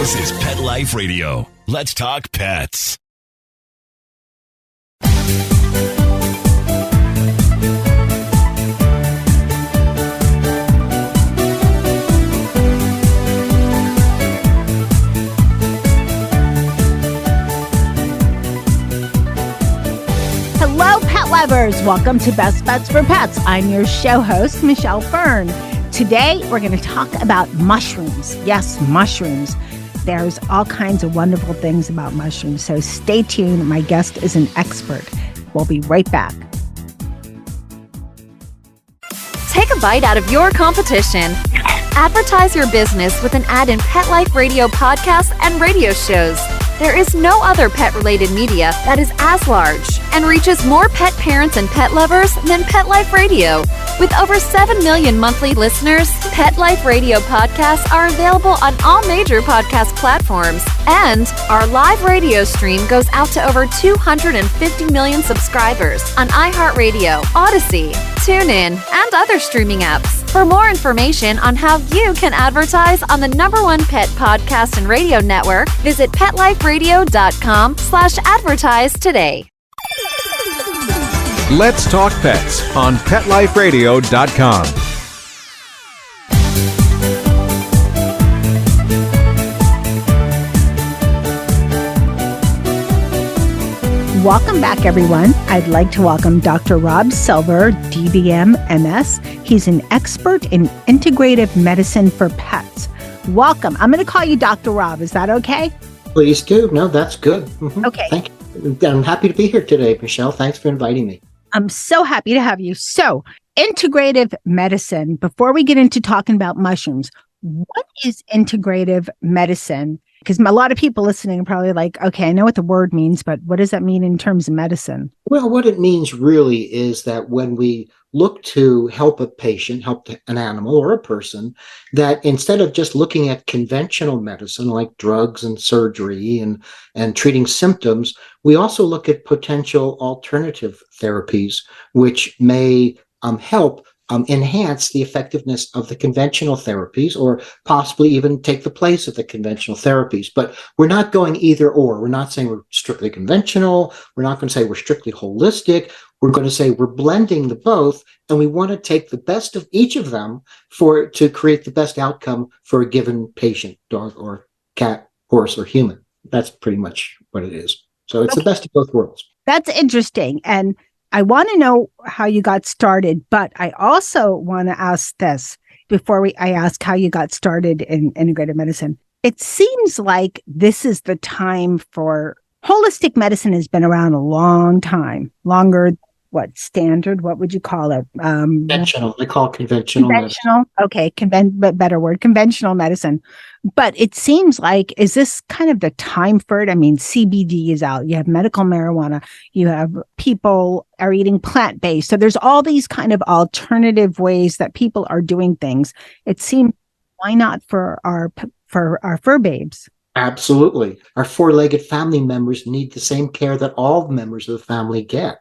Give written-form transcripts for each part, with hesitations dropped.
This is Pet Life Radio. Let's talk pets. Hello, pet lovers. Welcome to Best Bets for Pets. I'm your show host, Michelle Fern. Today, we're going to talk about mushrooms. Yes, mushrooms. There's all kinds of wonderful things about mushrooms, so stay tuned. My guest is an expert. We'll be right back. Take a bite out of your competition. Advertise your business with an ad in Pet Life Radio podcasts and radio shows. There is no other pet-related media that is as large and reaches more pet parents and pet lovers than Pet Life Radio. With over 7 million monthly listeners, Pet Life Radio podcasts are available on all major podcast platforms. And our live radio stream goes out to over 250 million subscribers on iHeartRadio, Odyssey, TuneIn, and other streaming apps. For more information on how you can advertise on the #1 pet podcast and radio network, visit PetLifeRadio.com/advertise today. Let's Talk Pets on PetLifeRadio.com. Welcome back, everyone. I'd like to welcome Dr. Rob Silver, DBM MS. He's an expert in integrative medicine for pets. Welcome. I'm going to call you Dr. Rob. Is that okay? Please do. No, that's good. Mm-hmm. Okay. Thank you. I'm happy to be here today, Michelle. Thanks for inviting me. I'm so happy to have you. So, integrative medicine. Before we get into talking about mushrooms, what is integrative medicine? Because a lot of people listening are probably like, okay, I know what the word means, but what does that mean in terms of medicine? Well, what it means really is that when we look to help a patient, help an animal or a person, that instead of just looking at conventional medicine like drugs and surgery and treating symptoms, we also look at potential alternative therapies, which may help enhance the effectiveness of the conventional therapies or possibly even take the place of the conventional therapies. But we're not going either or. We're not saying we're strictly conventional. We're not going to say we're strictly holistic. We're going to say we're blending the both, and we want to take the best of each of them to create the best outcome for a given patient, dog or cat, horse, or human. That's pretty much what it is. So it's the best of both worlds. That's interesting. And I want to know how you got started, but I also want to ask this before I ask how you got started in integrative medicine. It seems like this is the time for holistic medicine. Has been around a long time, longer. What standard? What would you call it? Conventional. They call it conventional medicine. Okay, but better word, conventional medicine. But it seems like, is this kind of the time for it? I mean, CBD is out. You have medical marijuana. You have people are eating plant-based. So there's all these kind of alternative ways that people are doing things. It seems, why not for our fur babes? Absolutely. Our four-legged family members need the same care that all members of the family get.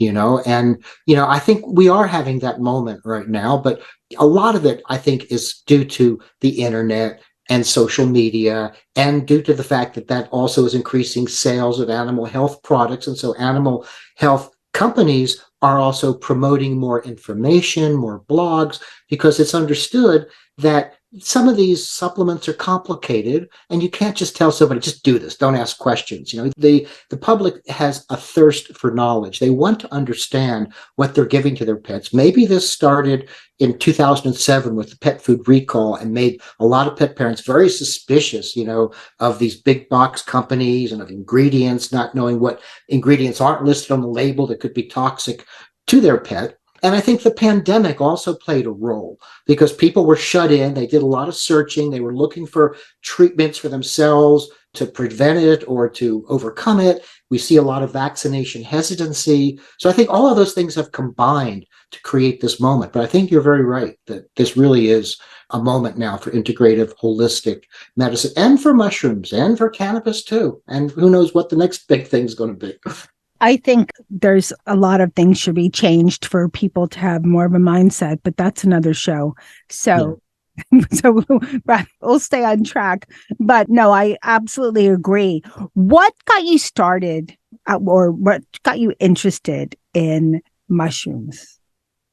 I think we are having that moment right now, but a lot of it, I think, is due to the internet and social media, and due to the fact that also is increasing sales of animal health products. And so animal health companies are also promoting more information, more blogs, because it's understood that some of these supplements are complicated, and you can't just tell somebody, just do this, don't ask questions. The public has a thirst for knowledge. They want to understand what they're giving to their pets. Maybe this started in 2007 with the pet food recall and made a lot of pet parents very suspicious, of these big box companies and of ingredients, not knowing what ingredients aren't listed on the label that could be toxic to their pet. And I think the pandemic also played a role because people were shut in. They did a lot of searching. They were looking for treatments for themselves to prevent it or to overcome it. We see a lot of vaccination hesitancy. So I think all of those things have combined to create this moment. But I think you're very right that this really is a moment now for integrative, holistic medicine, and for mushrooms and for cannabis too. And who knows what the next big thing is going to be. I think there's a lot of things should be changed for people to have more of a mindset, but that's another show. So So we'll stay on track. But no, I absolutely agree. What got you started or what got you interested in mushrooms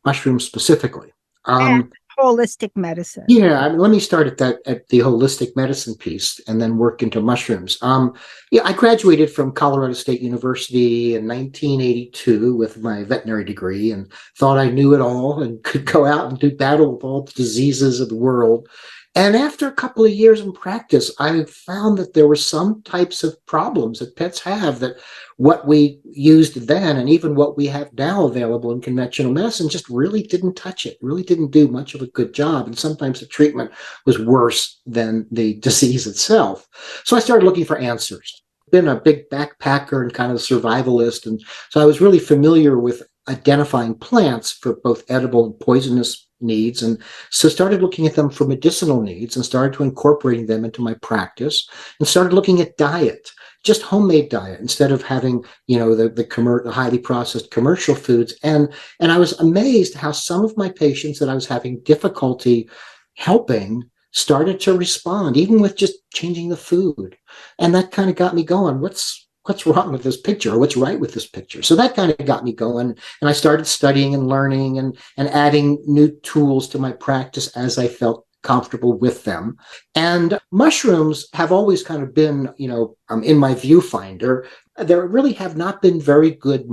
Mushrooms specifically. and holistic medicine? Yeah, I mean, let me start at the holistic medicine piece and then work into mushrooms. Yeah, I graduated from Colorado State University in 1982 with my veterinary degree and thought I knew it all and could go out and do battle with all the diseases of the world. And after a couple of years in practice, I found that there were some types of problems that pets have that what we used then and even what we have now available in conventional medicine just really didn't touch it, really didn't do much of a good job. And sometimes the treatment was worse than the disease itself. So I started looking for answers. Been a big backpacker and kind of a survivalist. And so I was really familiar with identifying plants for both edible and poisonous needs, and so started looking at them for medicinal needs and started to incorporating them into my practice and started looking at diet, just homemade diet instead of having the highly processed commercial foods. And I was amazed how some of my patients that I was having difficulty helping started to respond even with just changing the food. And that kind of got me going, what's wrong with this picture or what's right with this picture? So that kind of got me going. And I started studying and learning and adding new tools to my practice as I felt comfortable with them. And mushrooms have always kind of been, in my viewfinder. There really have not been very good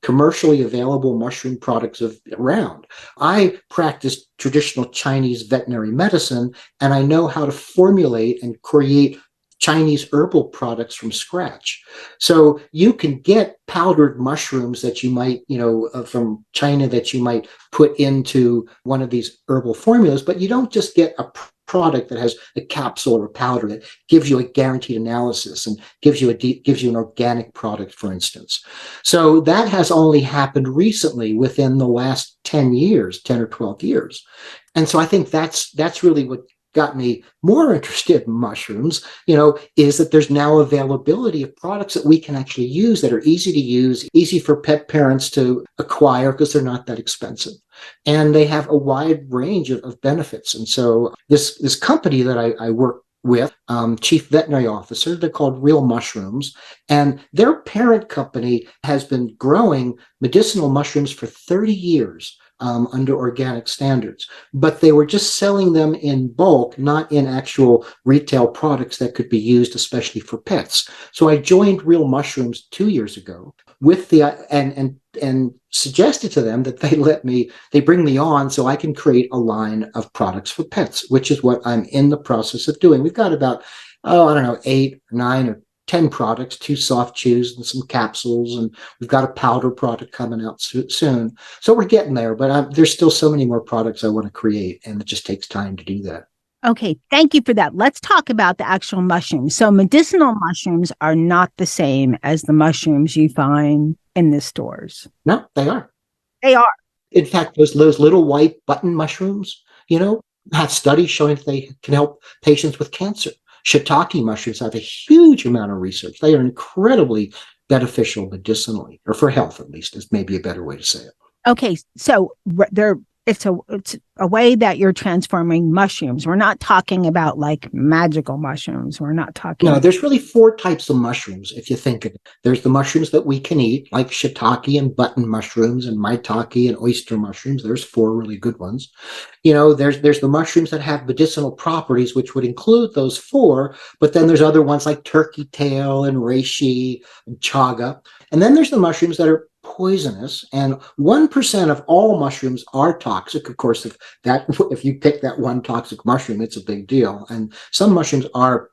commercially available mushroom products around. I practiced traditional Chinese veterinary medicine, and I know how to formulate and create Chinese herbal products from scratch. So you can get powdered mushrooms that you might, from China that you might put into one of these herbal formulas, but you don't just get a product that has a capsule or a powder that gives you a guaranteed analysis and gives you an organic product, for instance. So that has only happened recently within the last 10 or 12 years. And so I think that's really what got me more interested in mushrooms, is that there's now availability of products that we can actually use that are easy to use, easy for pet parents to acquire because they're not that expensive. And they have a wide range of benefits. And so this company that I work with, chief veterinary officer, they're called Real Mushrooms, and their parent company has been growing medicinal mushrooms for 30 years. Under organic standards, but they were just selling them in bulk, not in actual retail products that could be used, especially for pets. So I joined Real Mushrooms 2 years ago with and suggested to them that they bring me on so I can create a line of products for pets, which is what I'm in the process of doing. We've got about, 8, 9, or 10 products, 2 soft chews and some capsules, and we've got a powder product coming out soon. So we're getting there, but there's still so many more products I want to create, and it just takes time to do that. Okay, thank you for that. Let's talk about the actual mushrooms. So medicinal mushrooms are not the same as the mushrooms you find in the stores. No, they are. They are. In fact, those little white button mushrooms, have studies showing that they can help patients with cancer. Shiitake mushrooms have a huge amount of research. They are incredibly beneficial medicinally, or for health at least, is maybe a better way to say it. Okay, so it's a way that you're transforming mushrooms. We're not talking about like magical mushrooms. We're not talking. No, there's really 4 types of mushrooms, if you think of it. There's the mushrooms that we can eat, like shiitake and button mushrooms and maitake and oyster mushrooms. There's 4 really good ones. There's the mushrooms that have medicinal properties, which would include those 4, but then there's other ones like turkey tail and reishi and chaga. And then there's the mushrooms that are poisonous, and 1% of all mushrooms are toxic. Of course, if you pick that one toxic mushroom, it's a big deal. And some mushrooms are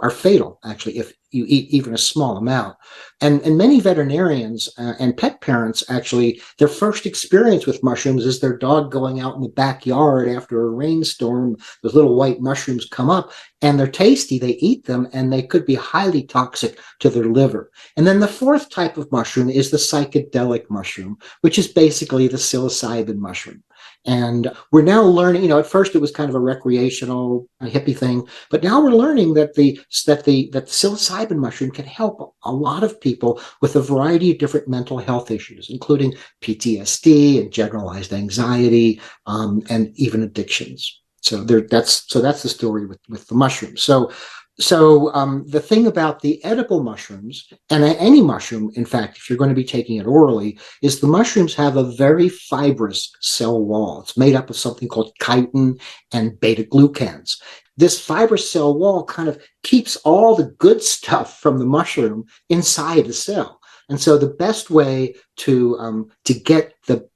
fatal, actually, if you eat even a small amount. And many veterinarians and pet parents, actually, their first experience with mushrooms is their dog going out in the backyard after a rainstorm. Those little white mushrooms come up, and they're tasty. They eat them, and they could be highly toxic to their liver. And then the 4th type of mushroom is the psychedelic mushroom, which is basically the psilocybin mushroom. And we're now learning, at first it was kind of a recreational hippie thing, but now we're learning that the psilocybin mushroom can help a lot of people with a variety of different mental health issues, including PTSD and generalized anxiety, and even addictions. So that's the story with the mushrooms. So the thing about the edible mushrooms, and any mushroom, in fact, if you're going to be taking it orally, is the mushrooms have a very fibrous cell wall. It's made up of something called chitin and beta glucans. This fibrous cell wall kind of keeps all the good stuff from the mushroom inside the cell. And so the best way to get the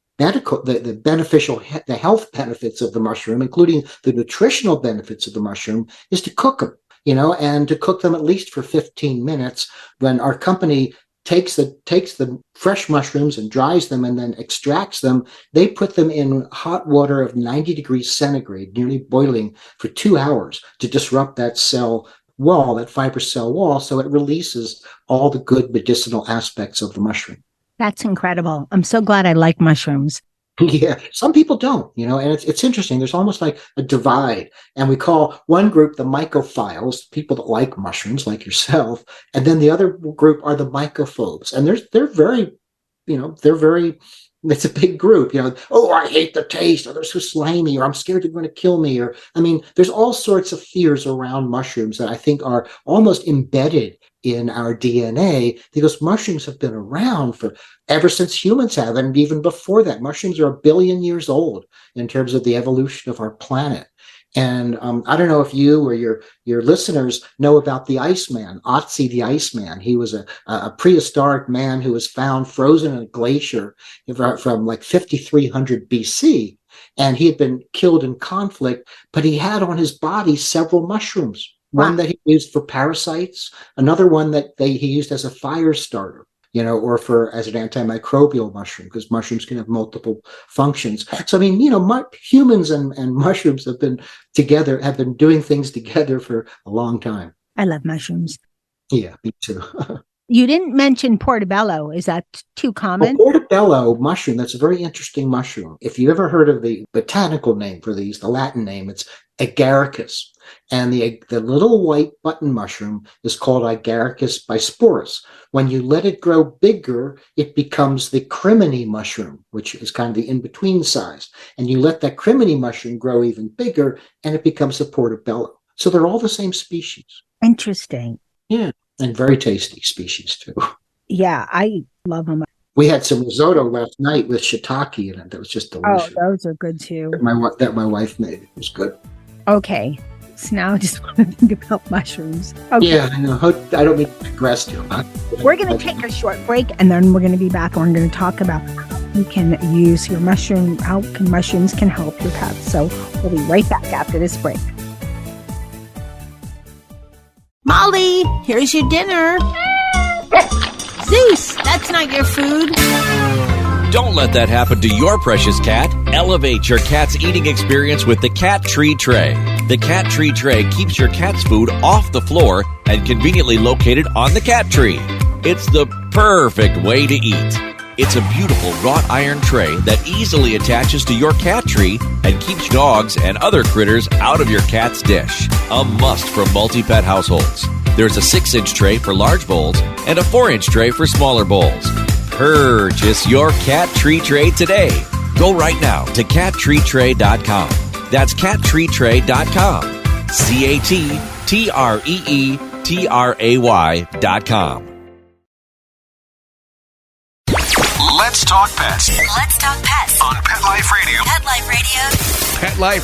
health benefits of the mushroom, including the nutritional benefits of the mushroom, is to cook them. And to cook them at least for 15 minutes. When our company takes the fresh mushrooms and dries them and then extracts them, they put them in hot water of 90 degrees centigrade, nearly boiling, for 2 hours to disrupt that cell wall, that fibrous cell wall, so it releases all the good medicinal aspects of the mushroom. That's incredible. I'm so glad I like mushrooms. Yeah, some people don't, and it's interesting. There's almost like a divide, and we call one group the mycophiles, people that like mushrooms, like yourself, and then the other group are the mycophobes, and they're very, it's a big group, oh, I hate the taste, or they're so slimy, or I'm scared they're going to kill me, or, there's all sorts of fears around mushrooms that I think are almost embedded in our DNA, because mushrooms have been around for ever since humans have, and even before that. Mushrooms are 1 billion years old in terms of the evolution of our planet. And I don't know if you or your listeners know about the Iceman, Otzi the Iceman. He was a prehistoric man who was found frozen in a glacier from like 5300 BC. And he had been killed in conflict, but he had on his body several mushrooms. One that he used for parasites, another one that he used as a fire starter, or as an antimicrobial mushroom, because mushrooms can have multiple functions. So, humans and mushrooms have been doing things together for a long time. I love mushrooms. Yeah, me too. You didn't mention portobello. Is that too common? Well, portobello mushroom, that's a very interesting mushroom. If you ever heard of the botanical name for these, the Latin name, it's agaricus. And the little white button mushroom is called Agaricus bisporus. When you let it grow bigger, it becomes the crimini mushroom, which is kind of the in-between size. And you let that crimini mushroom grow even bigger, and it becomes a portobello. So they're all the same species. Interesting. Yeah, and very tasty species too. Yeah, I love them. We had some risotto last night with shiitake in it. That was just delicious. Oh, those are good too. That my wife made. It was good. Okay. So now I just want to think about mushrooms. Okay. Yeah, I know. I don't mean to digress too much. We're going to take a short break, and then we're going to be back, and we're going to talk about how you can use your mushroom, how mushrooms can help your pets. So we'll be right back after this break. Molly, here's your dinner. Zeus, that's not your food. Don't let that happen to your precious cat. Elevate your cat's eating experience with the Cat Tree Tray. The Cat Tree Tray keeps your cat's food off the floor and conveniently located on the cat tree. It's the perfect way to eat. It's a beautiful wrought iron tray that easily attaches to your cat tree and keeps dogs and other critters out of your cat's dish. A must for multi-pet households. There's a 6-inch tray for large bowls and a 4-inch tray for smaller bowls. Purchase your Cat Tree Tray today. Go right now to cattreetray.com. That's cattreetray.com. CATTREETRAY.com. Let's talk pets Let's talk pets on Pet Life Radio. Pet Life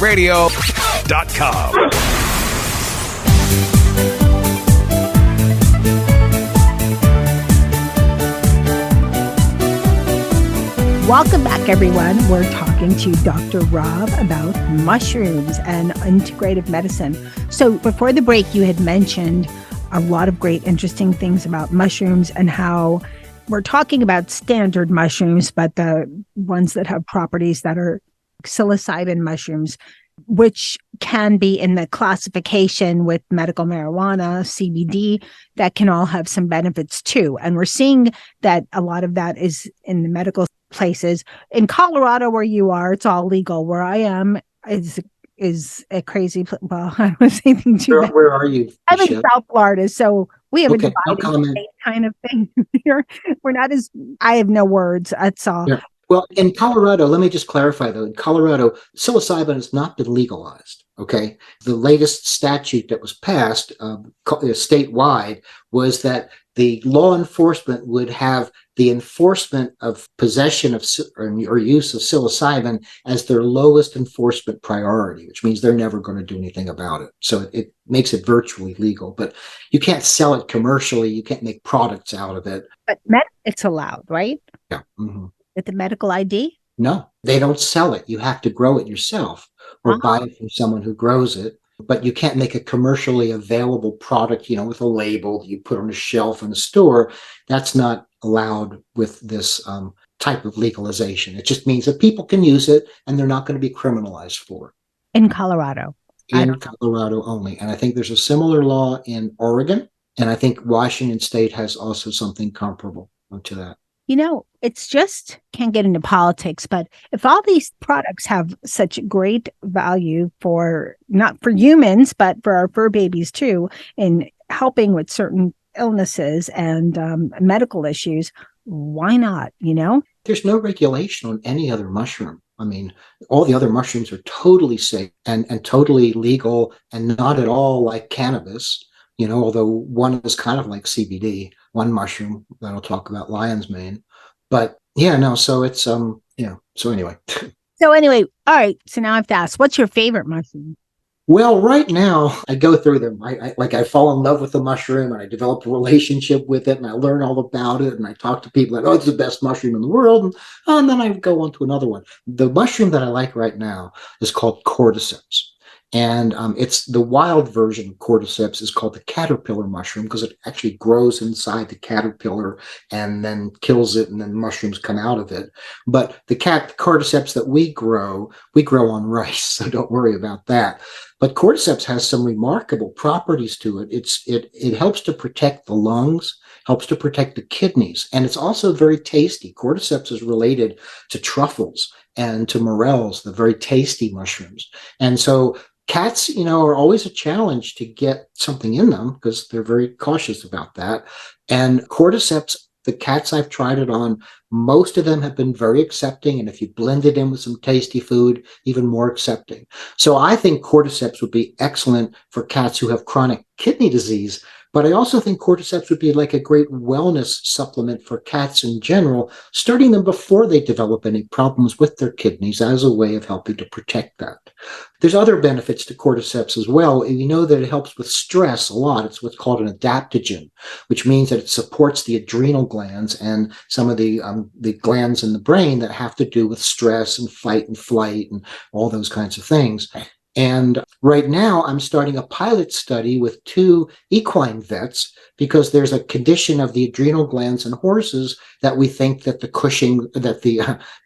Radio. PetLifeRadio.com. Welcome back, everyone. We're talking to Dr. Rob about mushrooms and integrative medicine. So before the break, you had mentioned a lot of great, interesting things about mushrooms and how we're talking about standard mushrooms, but the ones that have properties that are psilocybin mushrooms, which can be in the classification with medical marijuana, CBD, that can all have some benefits too. And we're seeing that a lot of that is in the medical places. In Colorado, where you are, it's all legal. Where I am is a crazy place. Well, I was thinking too. Where are you? I'm in South Florida, so we have a divided comment. state kind of thing here. We're not as, I have no words. That's all. Yeah. Well, in Colorado, let me just clarify though. In Colorado, psilocybin has not been legalized. Okay. The latest statute that was passed statewide was that the law enforcement would have the enforcement of possession of or use of psilocybin as their lowest enforcement priority, which means they're never going to do anything about it. So it makes it virtually legal, but you can't sell it commercially. You can't make products out of it. But it's allowed, right? Yeah. Mm-hmm. With the medical ID? No, they don't sell it. You have to grow it yourself or buy it from someone who grows it. But you can't make a commercially available product, with a label that you put on a shelf in a store. That's not allowed with this type of legalization. It just means that people can use it and they're not going to be criminalized for it. In Colorado. In Colorado only. And I think there's a similar law in Oregon. And I think Washington State has also something comparable to that. It's just can't get into politics, but if all these products have such great value for not for humans, but for our fur babies too, in helping with certain illnesses and medical issues, why not? There's no regulation on any other mushroom. I mean, all the other mushrooms are totally safe and totally legal and not at all like cannabis. Although one is kind of like CBD, one mushroom that I'll talk about, lion's mane. But so it's, so anyway. So anyway, all right. So now I have to ask, what's your favorite mushroom? Well, right now I go through them. I fall in love with the mushroom and I develop a relationship with it and I learn all about it and I talk to people like, oh, it's the best mushroom in the world. And then I go on to another one. The mushroom that I like right now is called cordyceps. And it's the wild version of cordyceps is called the caterpillar mushroom because it actually grows inside the caterpillar and then kills it and then mushrooms come out of it. But the cordyceps that we grow on rice, so don't worry about that. But cordyceps has some remarkable properties to it. It helps to protect the lungs, helps to protect the kidneys, and it's also very tasty. Cordyceps is related to truffles and to morels, the very tasty mushrooms. And so cats, are always a challenge to get something in them because they're very cautious about that. And cordyceps, the cats I've tried it on, most of them have been very accepting. And if you blend it in with some tasty food, even more accepting. So I think cordyceps would be excellent for cats who have chronic kidney disease. But I also think cordyceps would be like a great wellness supplement for cats in general, starting them before they develop any problems with their kidneys as a way of helping to protect that. There's other benefits to cordyceps as well. And you know that it helps with stress a lot. It's what's called an adaptogen, which means that it supports the adrenal glands and some of the glands in the brain that have to do with stress and fight and flight and all those kinds of things. And right now, I'm starting a pilot study with 2 equine vets because there's a condition of the adrenal glands in horses that we think that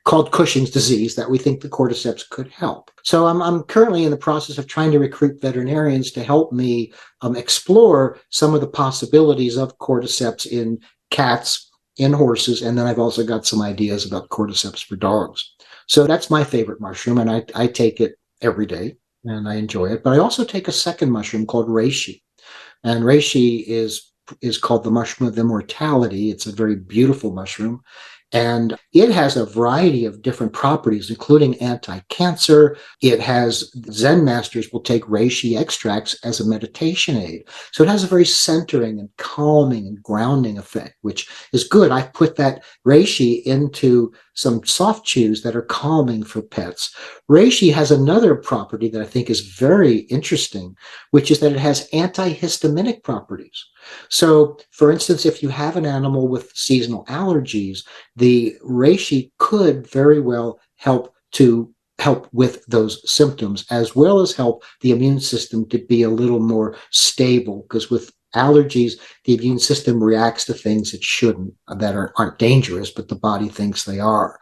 called Cushing's disease, that we think the cordyceps could help. So I'm currently in the process of trying to recruit veterinarians to help me explore some of the possibilities of cordyceps in cats, in horses, and then I've also got some ideas about cordyceps for dogs. So that's my favorite mushroom, and I take it every day. And I enjoy it. But I also take a second mushroom called reishi. And reishi is called the mushroom of immortality. It's a very beautiful mushroom. And it has a variety of different properties, including anti-cancer. It has, Zen masters will take reishi extracts as a meditation aid. So it has a very centering and calming and grounding effect, which is good. I put that reishi into some soft chews that are calming for pets. Reishi has another property that I think is very interesting, which is that it has antihistaminic properties. So, for instance, if you have an animal with seasonal allergies, the reishi could very well help with those symptoms, as well as help the immune system to be a little more stable, because with allergies, the immune system reacts to things it shouldn't, that aren't dangerous, but the body thinks they are.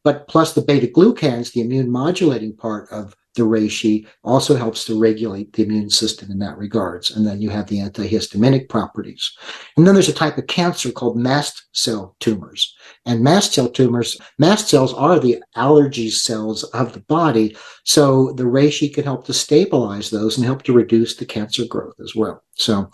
But plus the beta glucans, the immune modulating part of the reishi, also helps to regulate the immune system in that regards. And then you have the antihistaminic properties. And then there's a type of cancer called mast cell tumors. And mast cells are the allergy cells of the body. So the reishi can help to stabilize those and help to reduce the cancer growth as well. So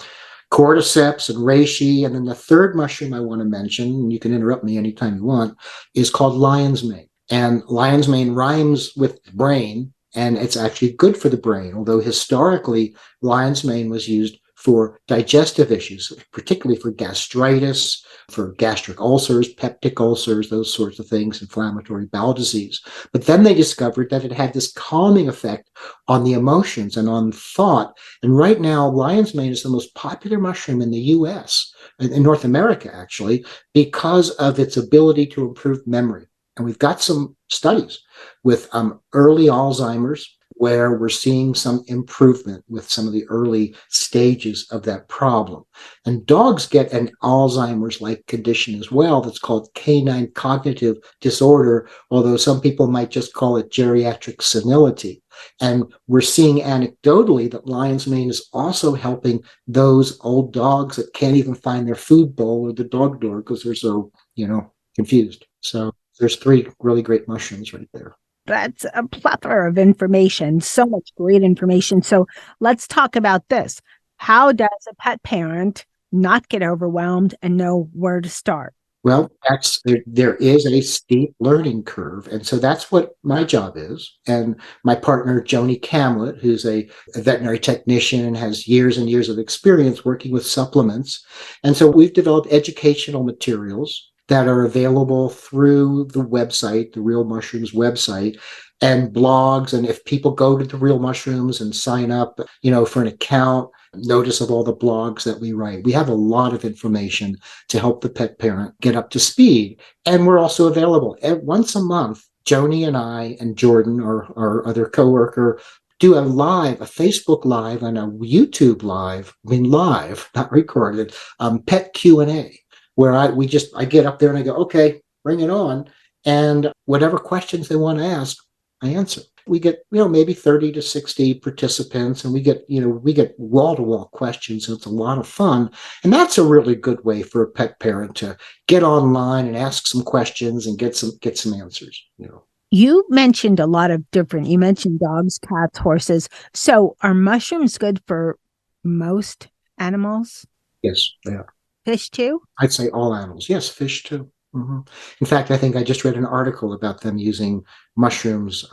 cordyceps and reishi. And then the third mushroom I want to mention, and you can interrupt me anytime you want, is called lion's mane. And lion's mane rhymes with brain, and it's actually good for the brain, although historically lion's mane was used for digestive issues, particularly for gastritis, for gastric ulcers, peptic ulcers, those sorts of things, inflammatory bowel disease. But then they discovered that it had this calming effect on the emotions and on thought. And right now, lion's mane is the most popular mushroom in the US, in North America, actually, because of its ability to improve memory. And we've got some studies with early Alzheimer's, where we're seeing some improvement with some of the early stages of that problem. And dogs get an Alzheimer's-like condition as well that's called canine cognitive disorder, although some people might just call it geriatric senility. And we're seeing anecdotally that lion's mane is also helping those old dogs that can't even find their food bowl or the dog door because they're so, confused. So there's 3 really great mushrooms right there. That's a plethora of information, so much great information. So let's talk about this. How does a pet parent not get overwhelmed and know where to start? Well, there is a steep learning curve. And so that's what my job is. And my partner, Joni Camlett, who's a veterinary technician and has years and years of experience working with supplements. And so we've developed educational materials that are available through the website, the Real Mushrooms website, and blogs. And if people go to the Real Mushrooms and sign up, for an account, notice of all the blogs that we write. We have a lot of information to help the pet parent get up to speed. And we're also available once a month. Joni and I and Jordan, our other coworker, do a Facebook live and a YouTube live, live, not recorded, pet Q&A. Where I get up there and I go, okay, bring it on. And whatever questions they want to ask, I answer. We get, maybe 30 to 60 participants, and we get wall-to-wall questions. And it's a lot of fun. And that's a really good way for a pet parent to get online and ask some questions and get some answers, You mentioned a lot of you mentioned dogs, cats, horses. So are mushrooms good for most animals? Yes, they are. Fish too? I'd say all animals. Yes, fish too. Mm-hmm. In fact, I think I just read an article about them using mushrooms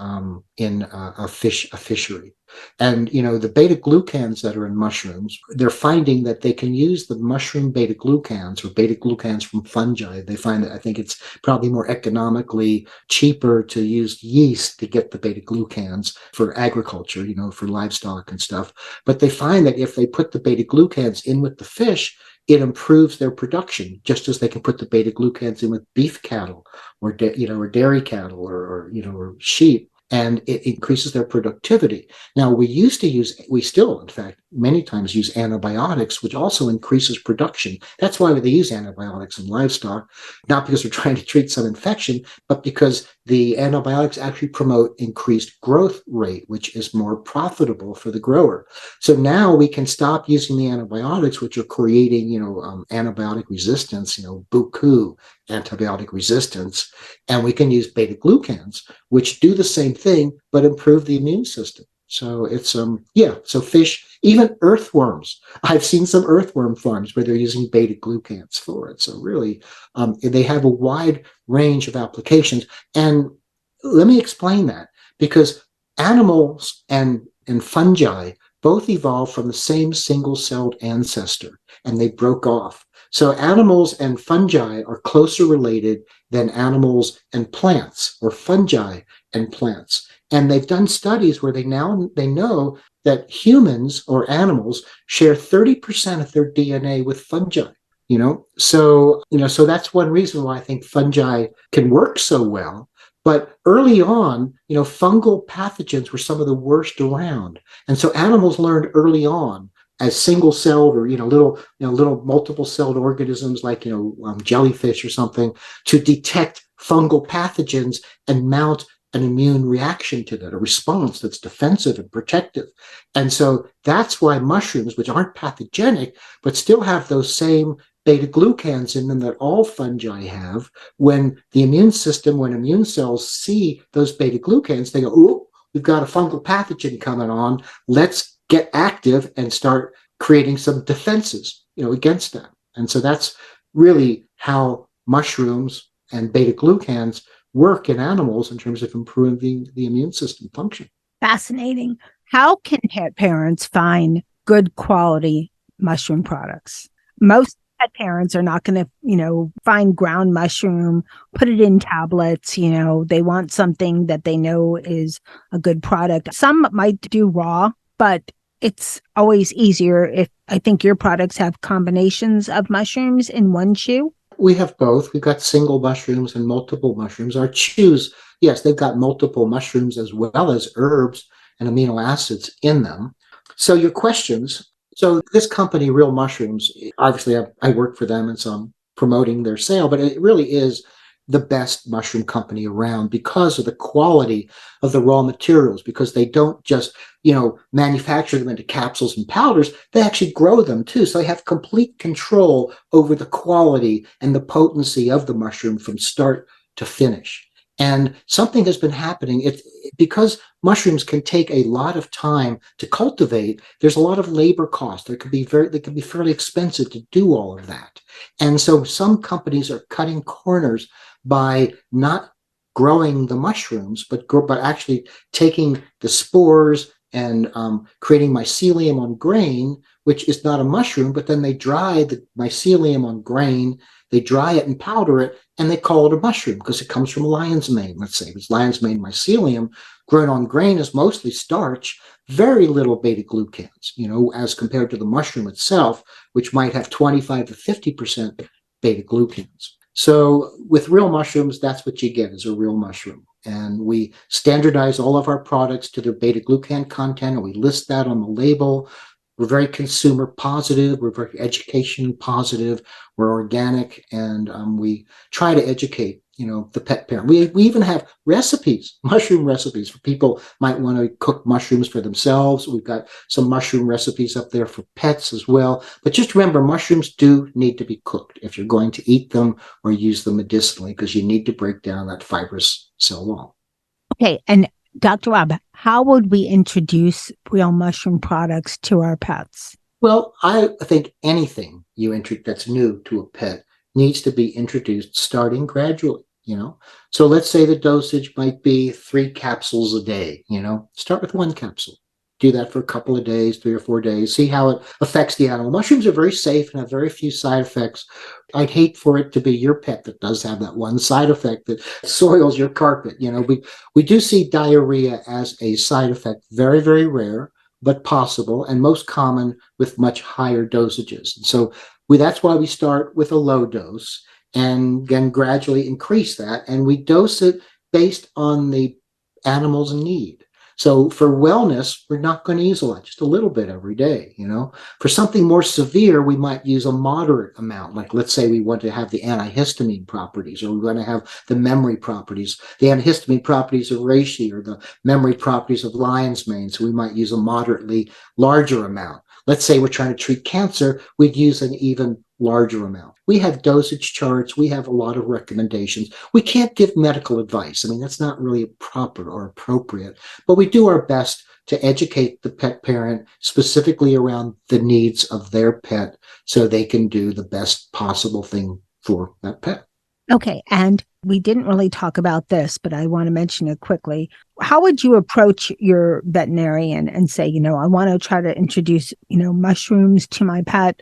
in a fishery. And, the beta-glucans that are in mushrooms, they're finding that they can use the mushroom beta-glucans or beta-glucans from fungi. They find that I think it's probably more economically cheaper to use yeast to get the beta-glucans for agriculture, for livestock and stuff. But they find that if they put the beta-glucans in with the fish, it improves their production, just as they can put the beta-glucans in with beef cattle or dairy cattle or sheep. And it increases their productivity. Now, we still, in fact, many times use antibiotics, which also increases production. That's why they use antibiotics in livestock, not because they're trying to treat some infection, but because the antibiotics actually promote increased growth rate, which is more profitable for the grower. So now we can stop using the antibiotics, which are creating, antibiotic resistance, buku antibiotic resistance, and we can use beta-glucans, which do the same thing, but improve the immune system. So it's, so fish, even earthworms. I've seen some earthworm farms where they're using beta-glucans for it. So really, they have a wide range of applications. And let me explain that, because animals and fungi both evolved from the same single-celled ancestor, and they broke off. So animals and fungi are closer related than animals and plants, or fungi and plants. And they've done studies where they know that humans or animals share 30% of their DNA with fungi. So that's one reason why I think fungi can work so well. But early on, fungal pathogens were some of the worst around. And so animals learned early on as single-celled or little multiple-celled organisms like jellyfish or something to detect fungal pathogens and mount an immune reaction to that, a response that's defensive and protective. And so that's why mushrooms, which aren't pathogenic but still have those same beta-glucans in them that all fungi have, when immune cells see those beta-glucans, they go, "Ooh, we've got a fungal pathogen coming on. Let's get active and start creating some defenses." against that. And so that's really how mushrooms and beta glucans work in animals in terms of improving the immune system function. Fascinating. How can pet parents find good quality mushroom products? Most pet parents are not going to, find ground mushroom, put it in tablets. They want something that they know is a good product. Some might do raw, but it's always easier if I think your products have combinations of mushrooms in one chew. We have both. We've got single mushrooms and multiple mushrooms. Our chews, yes, they've got multiple mushrooms as well as herbs and amino acids in them. So your questions. So this company, Real Mushrooms, obviously I work for them and so I'm promoting their sale, but it really is the best mushroom company around because of the quality of the raw materials, because they don't just, manufacture them into capsules and powders. They actually grow them too. So they have complete control over the quality and the potency of the mushroom from start to finish. And something has been happening. Because mushrooms can take a lot of time to cultivate, there's a lot of labor cost. They can be fairly expensive to do all of that. And so some companies are cutting corners by not growing the mushrooms, but actually taking the spores and creating mycelium on grain, which is not a mushroom, but then they dry the mycelium on grain, they dry it and powder it, and they call it a mushroom because it comes from lion's mane. Let's say it's lion's mane mycelium. Grown on grain is mostly starch, very little beta glucans, as compared to the mushroom itself, which might have 25 to 50% beta glucans. So with Real Mushrooms, that's what you get is a real mushroom. And we standardize all of our products to their beta glucan content, and we list that on the label. We're very consumer positive. We're very education positive. We're organic, and we try to educate, the pet parent. We even have recipes, mushroom recipes for people might want to cook mushrooms for themselves. We've got some mushroom recipes up there for pets as well. But just remember, mushrooms do need to be cooked if you're going to eat them or use them medicinally, because you need to break down that fibrous cell wall. Okay. And Dr. Rob, how would we introduce Real Mushroom products to our pets? Well, I think anything you introduce that's new to a pet needs to be introduced starting gradually, So let's say the dosage might be 3 capsules a day, Start with 1 capsule. Do that for a couple of days, 3 or 4 days, see how it affects the animal. Mushrooms are very safe and have very few side effects. I'd hate for it to be your pet that does have that one side effect that soils your carpet. We do see diarrhea as a side effect, very, very rare, but possible, and most common with much higher dosages. And so that's why we start with a low dose and then gradually increase that. And we dose it based on the animal's need. So for wellness, we're not going to use a lot, just a little bit every day, For something more severe, we might use a moderate amount. Like let's say we want to have the antihistamine properties, or we want to have the memory properties, the antihistamine properties of reishi, or the memory properties of lion's mane. So we might use a moderately larger amount. Let's say we're trying to treat cancer, we'd use an even larger amount. We have dosage charts. We have a lot of recommendations. We can't give medical advice. I mean, that's not really proper or appropriate, but we do our best to educate the pet parent specifically around the needs of their pet so they can do the best possible thing for that pet. Okay. And we didn't really talk about this, but I want to mention it quickly. How would you approach your veterinarian and say, I want to try to introduce, mushrooms to my pet,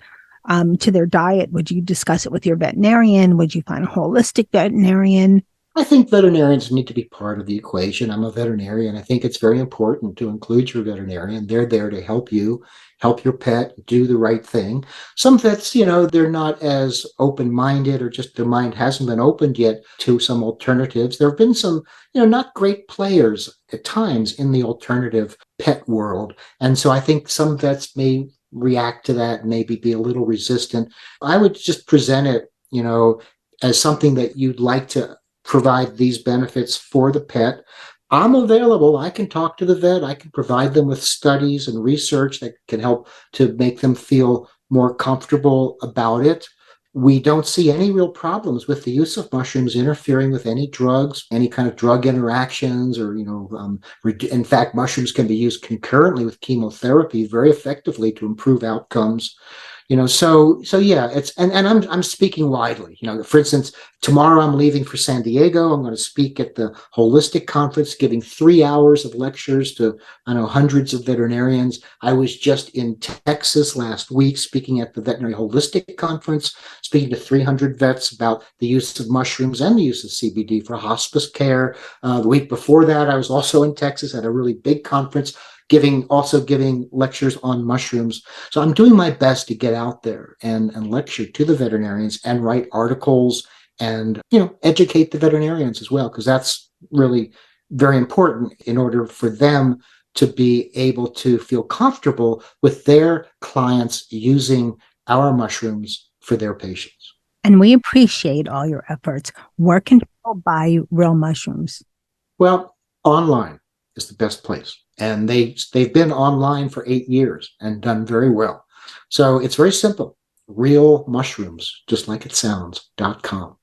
to their diet? Would you discuss it with your veterinarian? Would you find a holistic veterinarian? I think veterinarians need to be part of the equation. I'm a veterinarian. I think it's very important to include your veterinarian. They're there to help you, help your pet do the right thing. Some vets, they're not as open-minded, or just their mind hasn't been opened yet to some alternatives. There have been some, not great players at times in the alternative pet world. And so I think some vets may react to that, maybe be a little resistant. I would just present it, as something that you'd like to provide these benefits for the pet. I'm available. I can talk to the vet. I can provide them with studies and research that can help to make them feel more comfortable about it. We don't see any real problems with the use of mushrooms interfering with any drugs, any kind of drug interactions, or, in fact, mushrooms can be used concurrently with chemotherapy very effectively to improve outcomes. So yeah, and I'm speaking widely. For instance, tomorrow I'm leaving for San Diego. I'm going to speak at the Holistic Conference, giving 3 hours of lectures to, I know, hundreds of veterinarians. I was just in Texas last week speaking at the Veterinary Holistic Conference, speaking to 300 vets about the use of mushrooms and the use of CBD for hospice care. The week before that, I was also in Texas at a really big conference, giving lectures on mushrooms. So I'm doing my best to get out there and lecture to the veterinarians and write articles and, educate the veterinarians as well, because that's really very important in order for them to be able to feel comfortable with their clients using our mushrooms for their patients. And we appreciate all your efforts. Where can people buy real mushrooms? Well, online is the best place. And they've been online for 8 years and done very well. So it's very simple. Real mushrooms, just like it sounds.com.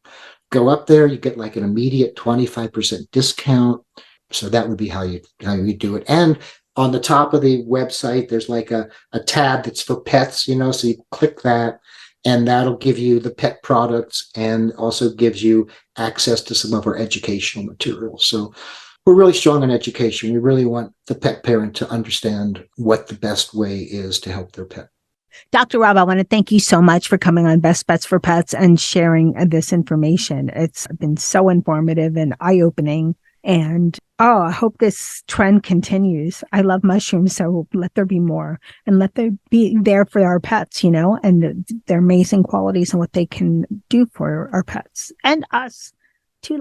Go up there, you get like an immediate 25% discount. So that would be how you do it. And on the top of the website, there's like a tab that's for pets, so you click that, and that'll give you the pet products and also gives you access to some of our educational materials. So we're really strong on education. We really want the pet parent to understand what the best way is to help their pet. Dr. Rob, I want to thank you so much for coming on Best Bets for Pets and sharing this information. It's been so informative and eye-opening. And I hope this trend continues. I love mushrooms, so let there be more, and let there be there for our pets, and their amazing qualities and what they can do for our pets and us too.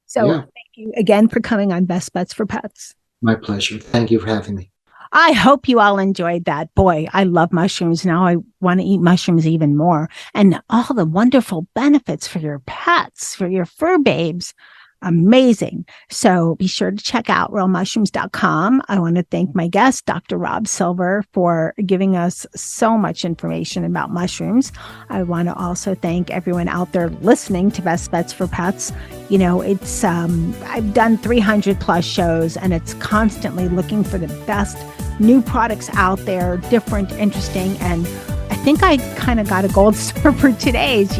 So Thank you again for coming on Best Bets for Pets. My pleasure. Thank you for having me. I hope you all enjoyed that. Boy, I love mushrooms. Now I want to eat mushrooms even more. And all the wonderful benefits for your pets, for your fur babes. Amazing. So be sure to check out realmushrooms.com. I want to thank my guest, Dr. Rob Silver, for giving us so much information about mushrooms. I want to also thank everyone out there listening to Best Bets for Pets. It's I've done 300 plus shows, and it's constantly looking for the best new products out there, different, interesting, and I think I kind of got a gold star for today's,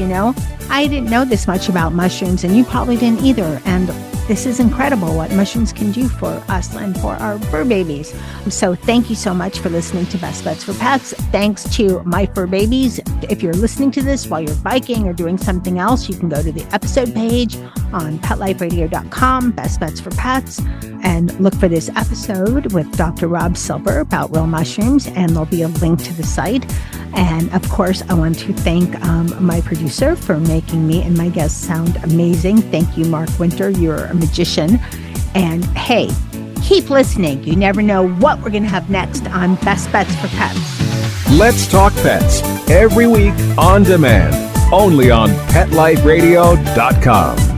I didn't know this much about mushrooms, and you probably didn't either. And this is incredible what mushrooms can do for us and for our fur babies. So thank you so much for listening to Best Bets for Pets. Thanks to my fur babies. If you're listening to this while you're biking or doing something else, you can go to the episode page on PetLifeRadio.com, Best Bets for Pets, and look for this episode with Dr. Rob Silver about real mushrooms, and there'll be a link to the site. And of course, I want to thank my producer for making me and my guests sound amazing. Thank you, Mark Winter. You're a magician. And hey, keep listening. You never know what we're going to have next on Best Bets for Pets. Let's Talk Pets every week on demand, only on PetLifeRadio.com.